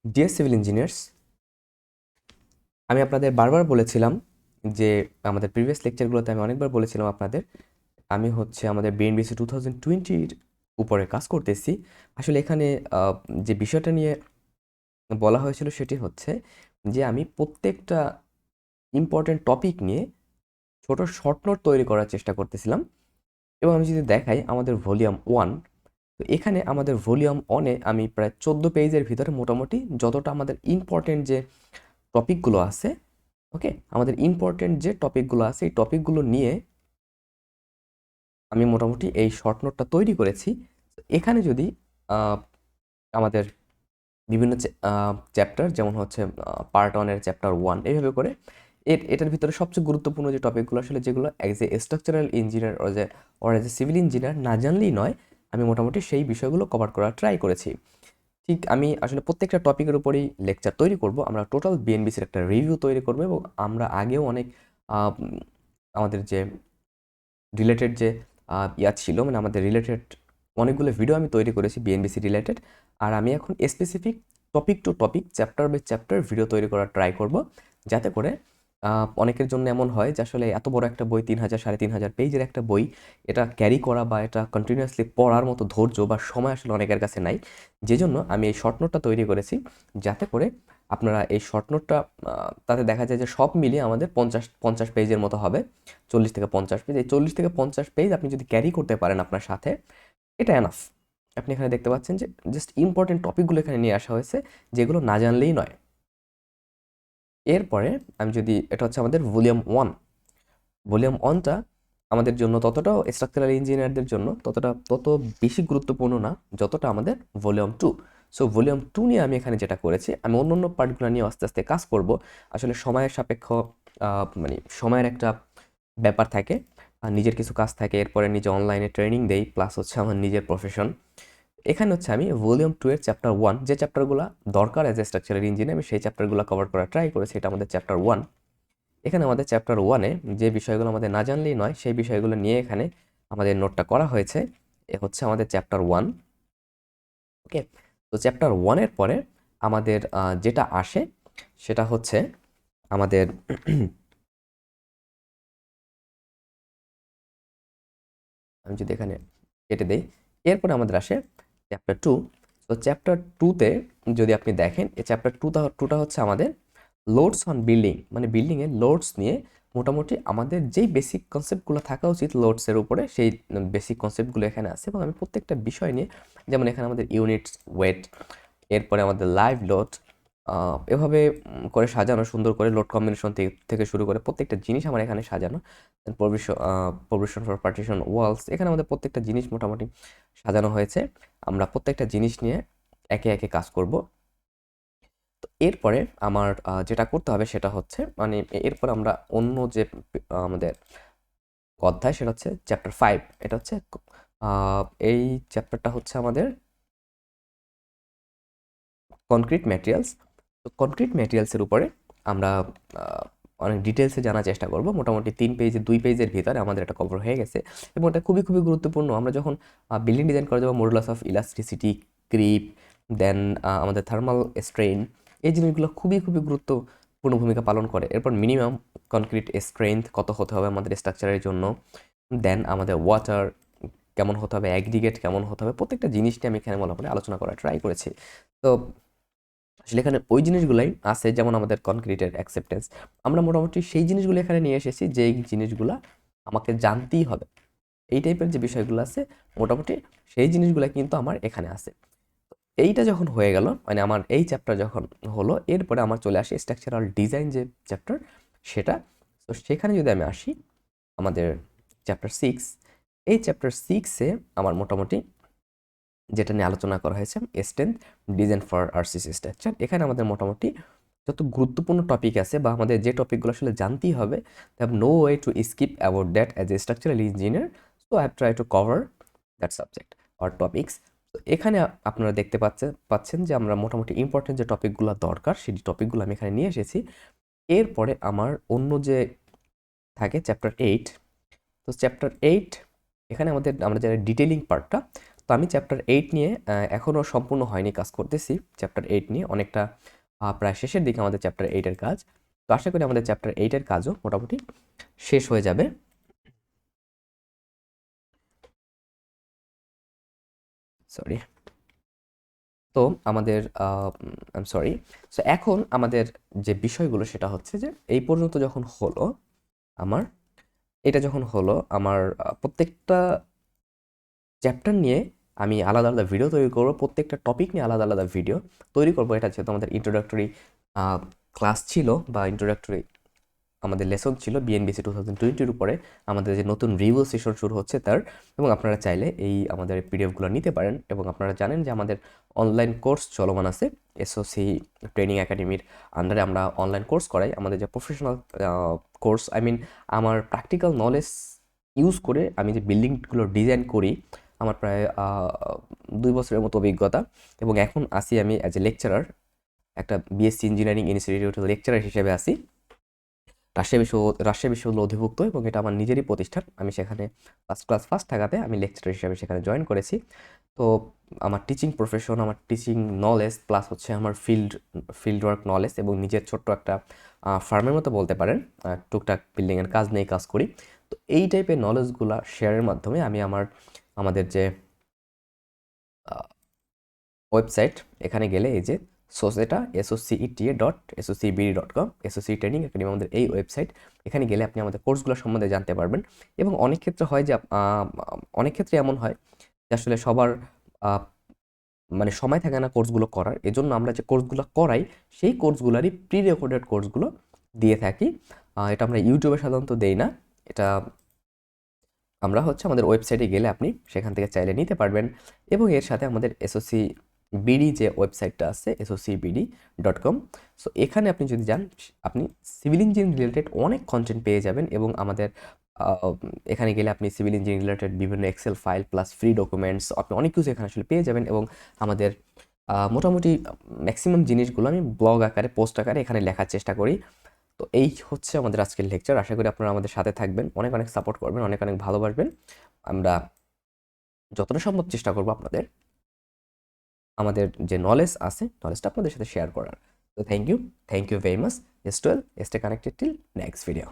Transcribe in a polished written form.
Deer civil engineers, আমি আপনাদের বারবার বলেছিলাম যে আমাদের প্রিভিয়াস লেকচারগুলোতে আমি অনেকবার বলেছিলাম আপনাদের আমি আমাদের বিএনবিসি 2020-র উপরে কাজ করতেছি। আসলে এখানে যে বিষয়টা নিয়ে বলা হয়েছিল সেটি হচ্ছে যে আমি প্রত্যেকটা ইম্পর্টেন্ট টপিক নিয়ে ছোট শর্ট নোট তৈরি করার চেষ্টা করতেছিলাম। এবং আমি যদি দেখাই আমাদের ভলিউম 1, তো এখানে আমাদের ভলিউম 1-এ আমি প্রায় 14 পেজের ভিতরে মোটামুটি যতটা আমাদের ইম্পর্টেন্ট যে টপিকগুলো আছে, ওকে, আমাদের ইম্পর্টেন্ট যে টপিকগুলো আছে এই টপিকগুলো নিয়ে আমি মোটামুটি এই শর্ট নোটটা তৈরি করেছি। এখানে যদি আমাদের বিভিন্ন চ্যাপ্টার যেমন হচ্ছে পার্ট 1-এর চ্যাপ্টার 1 এইভাবে করে এটার ভিতরে সবচেয়ে গুরুত্বপূর্ণ যে টপিকগুলো আসলে যেগুলো as a structural engineer or as a civil engineer না জানলেই নয়, আমি মোটামুটি সেই বিষয়গুলো কভার করার ট্রাই করেছি। ঠিক আমি আসলে প্রত্যেকটা টপিকের উপরেই লেকচার তৈরি করব। আমরা টোটাল বিএনবিসির একটা রিভিউ তৈরি করব এবং আমরা আগেও অনেক আমাদের যে রিলেটেড যে ছিল, মানে আমাদের রিলেটেড অনেকগুলো ভিডিও আমি তৈরি করেছি বিএনবিসি রিলেটেড। আর আমি এখন specific topic to topic, chapter by chapter video তৈরি করার ট্রাই করব, যাতে করে অনেকের জন্য এমন হয় যে আসলে এত বড় একটা বই, 3000 3500 পেজের একটা বই, এটা ক্যারি করা বা এটা কন্টিনিউয়াসলি পড়ার মতো ধৈর্য বা সময় আসলে অনেকের কাছে নাই। যে জন্য আমি এই শর্ট নোটটা তৈরি করেছি, যাতে করে আপনারা এই শর্ট নোটটা তাতে দেখা যায় যে সব মিলিয়ে আমাদের 50 পেজের মতো হবে। 40 থেকে 50 পেজ, এই 40 থেকে 50 পেজ আপনি যদি ক্যারি করতে পারেন আপনার সাথে, এটা এনাফ। আপনি এখানে দেখতে পাচ্ছেন যে জাস্ট ইম্পর্টেন্ট টপিকগুলো এখানে নিয়ে আসা হয়েছে, যেগুলো না জানলেই নয়। এরপরে আমি যদি, এটা হচ্ছে আমাদের ভলিউম 1। ভলিউম 1টা আমাদের জন্য ততটাও স্ট্রাকচারাল ইঞ্জিনিয়ারদের জন্য তত বেশি গুরুত্বপূর্ণ না যতটা আমাদের ভলিউম 2। সো ভলিউম 2 নিয়ে আমি এখানে যেটা করেছি, আমি অন্য পার্টগুলো নিয়ে আস্তে আস্তে কাজ করব। আসলে সময়ের সাপেক্ষ, মানে সময়ের একটা ব্যাপার থাকে, আর নিজের কিছু কাজ থাকে, এরপরে নিজে অনলাইনে ট্রেনিং দেই, প্লাস হচ্ছে আমার নিজের প্রফেশন। এখানে হচ্ছে আমি ভলিউম 2 এর চ্যাপ্টার 1, যে চ্যাপ্টারগুলো দরকার অ্যাজ এ স্ট্রাকচারাল ইঞ্জিনিয়ার, আমি সেই চ্যাপ্টারগুলো কভার করার ট্রাই করেছি। এটা আমাদের চ্যাপ্টার 1। এখানে আমাদের চ্যাপ্টার 1-এ যে বিষয়গুলো আমাদের না জানলেই নয়, সেই বিষয়গুলো নিয়ে এখানে আমাদের নোটটা করা হয়েছে। এ হচ্ছে আমাদের চ্যাপ্টার 1। ওকে, তো চ্যাপ্টার 1-এর পরে আমাদের যেটা আসে সেটা হচ্ছে আমাদের আমি যদি এখানে কেটে দেই, এরপরে আমাদের আসে চ্যাপ্টার 2। তো চ্যাপ্টার 2-তে যদি আপনি দেখেন, এই চ্যাপ্টার 2টা হচ্ছে আমাদের লোডস অন বিল্ডিং, মানে বিল্ডিংয়ের লোডস নিয়ে মোটামুটি আমাদের যেই বেসিক কনসেপ্টগুলো থাকা উচিত লোডসের উপরে, সেই বেসিক কনসেপ্টগুলো এখানে আছে। এবং আমি প্রত্যেকটা বিষয় নিয়ে, যেমন এখানে আমাদের ইউনিটস, ওয়েট, এরপরে আমাদের লাইভ লোড, এভাবে করে সাজানো সুন্দর করে, লোড কম্বিনেশন থেকে শুরু করে প্রত্যেকটা জিনিস আমার এখানে সাজানো। প্রভিশন ফর পার্টিশন ওয়ালস, এখানে আমাদের প্রত্যেকটা জিনিস মোটামুটি সাজানো হয়েছে। আমরা প্রত্যেকটা জিনিস নিয়ে একে একে কাজ করব। তো এরপরে আমার যেটা করতে হবে সেটা হচ্ছে, মানে এরপর আমরা অন্য যে আমাদের অধ্যায়, সেটা হচ্ছে চ্যাপ্টার 5। এটা হচ্ছে এই চ্যাপ্টারটা হচ্ছে আমাদের কনক্রিট ম্যাটেরিয়ালস। তো কনক্রিট ম্যাটেরিয়ালসের উপরে আমরা অনেক ডিটেলসে জানার চেষ্টা করব। মোটামুটি 2 পেজের ভিতরে আমাদের এটা কভার হয়ে গেছে এবং এটা খুবই খুবই গুরুত্বপূর্ণ। আমরা যখন বিল্ডিং ডিজাইন করে যাবো, মডুলাস অফ ইলাস্টিসিটি, ক্রিপ, দেন আমাদের থার্মাল স্ট্রেইন, এই জিনিসগুলো খুবই খুবই গুরুত্বপূর্ণ ভূমিকা পালন করে। এরপর মিনিমাম কনক্রিট স্ট্রেংথ কত হতে হবে আমাদের স্ট্রাকচারের জন্য, দেন আমাদের ওয়াটার কেমন হতে হবে, অ্যাগ্রিগেট কেমন হতে হবে, প্রত্যেকটা জিনিসটি আমি এখানে মোটামুটি আলোচনা করার ট্রাই করেছি। তো আসলে এখানে ওই জিনিসগুলাই আছে, যেমন আমাদের কনক্রিটের অ্যাকসেপ্টেন্স, আমরা মোটামুটি সেই জিনিসগুলো এখানে নিয়ে এসেছি, যেই জিনিসগুলো আমাকে জানতেই হবে। এই টাইপের যে বিষয়গুলো আছে মোটামুটি সেই জিনিসগুলো কিন্তু আমার এখানে আছে। এইটা যখন হয়ে গেল, মানে আমার এই চ্যাপ্টার যখন হলো, এরপরে আমার চলে আসে স্ট্রাকচারাল ডিজাইন যে চ্যাপ্টার, সেটা। তো সেখানে যদি আমি আসি, আমাদের চ্যাপ্টার 6, এই চ্যাপ্টার 6-এ আমার মোটামুটি যেটা নিয়ে আলোচনা করা হয়েছে, strength design for RCC structure. এখানে আমাদের মোটামুটি যত গুরুত্বপূর্ণ টপিক আছে বা আমাদের যে টপিকগুলো আসলে জানতেই হবে, have no way to skip about that as a structural engineer, so I have try to cover that subject or topics. তো এখানে আপনারা দেখতে পাচ্ছেন যে আমরা মোটামুটি ইম্পর্টেন্ট যে টপিকগুলো দরকার, সেই টপিকগুলো আমি এখানে নিয়ে এসেছি। এরপরে আমার অন্য যে থাকে চ্যাপ্টার 8। তো চ্যাপ্টার 8, এখানে আমরা যারা ডিটেইলিং পার্টটা, তো আমি চ্যাপ্টার 8 নিয়ে এখনও সম্পূর্ণ হয়নি, কাজ করতেছি চ্যাপ্টার 8 নিয়ে, অনেকটা প্রায় শেষের দিকে আমাদের চ্যাপ্টার 8-এর কাজ। তো আশা করি আমাদের চ্যাপ্টার 8-এর কাজও মোটামুটি শেষ হয়ে যাবে। সরি। তো আমাদের আই এম সরি। সো এখন আমাদের যে বিষয়গুলো সেটা হচ্ছে যে এই পর্যন্ত যখন হলো আমার, এটা যখন হলো আমার প্রত্যেকটা চ্যাপ্টার নিয়ে আমি আলাদা আলাদা ভিডিও তৈরি করবো, প্রত্যেকটা টপিক নিয়ে আলাদা আলাদা ভিডিও তৈরি করবো। এটা যেহেতু আমাদের ইন্ট্রোডাক্টরি ক্লাস ছিল বা ইন্ট্রোডাক্টরি আমাদের লেসন ছিল BNBC 2020-র উপরে, আমাদের যে নতুন রিভিউ সেশন শুরু হচ্ছে তার, এবং আপনারা চাইলে এই আমাদের পিডিএফগুলো নিতে পারেন। এবং আপনারা জানেন যে আমাদের অনলাইন কোর্স চলমান আছে, SOC ট্রেনিং একাডেমির আন্ডারে আমরা অনলাইন কোর্স করাই। আমাদের যে প্রফেশনাল কোর্স, আই মিন আমার প্র্যাকটিক্যাল নলেজ ইউজ করে আমি যে বিল্ডিংগুলো ডিজাইন করি, আমার প্রায় 2 বছরের মতো অভিজ্ঞতা, এবং এখন আসি আমি অ্যাজ এ লেকচারার, একটা BSc ইঞ্জিনিয়ারিং ইনস্টিটিউটের লেকচারার হিসেবে আসি রাজশাহী বিশ্ববিদ্যালয় অধিভুক্ত, এবং এটা আমার নিজেরই প্রতিষ্ঠান। আমি সেখানে ফার্স্ট থাকাতে আমি লেকচারার হিসেবে সেখানে জয়েন করেছি। তো আমার টিচিং প্রফেশন, আমার টিচিং নলেজ প্লাস হচ্ছে আমার ফিল্ড ওয়ার্ক নলেজ, এবং নিজের ছোট্ট একটা ফার্মের মতো বলতে পারেন, টুকটাক বিল্ডিংয়ের কাজ নিয়ে কাজ করি। তো এই টাইপের নলেজগুলো শেয়ারের মাধ্যমে আমি আমাদের যে ওয়েবসাইট, এখানে গেলে এই যে SOCETA SOCETA.SOCBD.com SOC training academy আমাদের এই ওয়েবসাইট, এখানে গেলে আপনি আমাদের কোর্সগুলো সম্বন্ধে জানতে পারবেন। এবং অনেক ক্ষেত্রে হয় যে অনেক ক্ষেত্রে এমন হয় যে আসলে সবার মানে সময় থাকে না কোর্সগুলো করার, এজন্য আমরা যে কোর্সগুলো করাই সেই কোর্সগুলোরই প্রি রেকর্ডেড কোর্সগুলো দিয়ে থাকি। এটা আমরা ইউটিউবে সাধারণত দেই না, এটা আমরা হচ্ছে আমাদের ওয়েবসাইটে গেলে আপনি সেখান থেকে চাইলে নিতে পারবেন। এবং এর সাথে আমাদের SOCBD যে ওয়েবসাইটটা আছে SOCBD.com, সো এখানে আপনি যদি যান আপনি সিভিল ইঞ্জিনিয়ারিং রিলেটেড অনেক কন্টেন্ট পেয়ে যাবেন। এবং আমাদের এখানে গেলে আপনি সিভিল ইঞ্জিনিয়ারিং রিলেটেড বিভিন্ন Excel file plus free documents আপনি অনেক কিছু এখানে আসলে পেয়ে যাবেন। এবং আমাদের মোটামুটি ম্যাক্সিমাম জিনিসগুলো আমি ব্লগ আকারে, পোস্ট আকারে এখানে লেখার চেষ্টা করি। তো এই হচ্ছে আমাদের আজকের লেকচার। আশা করি আপনারা আমাদের সাথে থাকবেন, অনেক অনেক সাপোর্ট করবেন, অনেক অনেক ভালোবাসবেন। আমরা যতটা সম্ভব চেষ্টা করবো আপনাদের আমাদের যে নলেজ আছে নলেজটা আপনাদের সাথে শেয়ার করার। তো thank you very much. Stay connected till next video.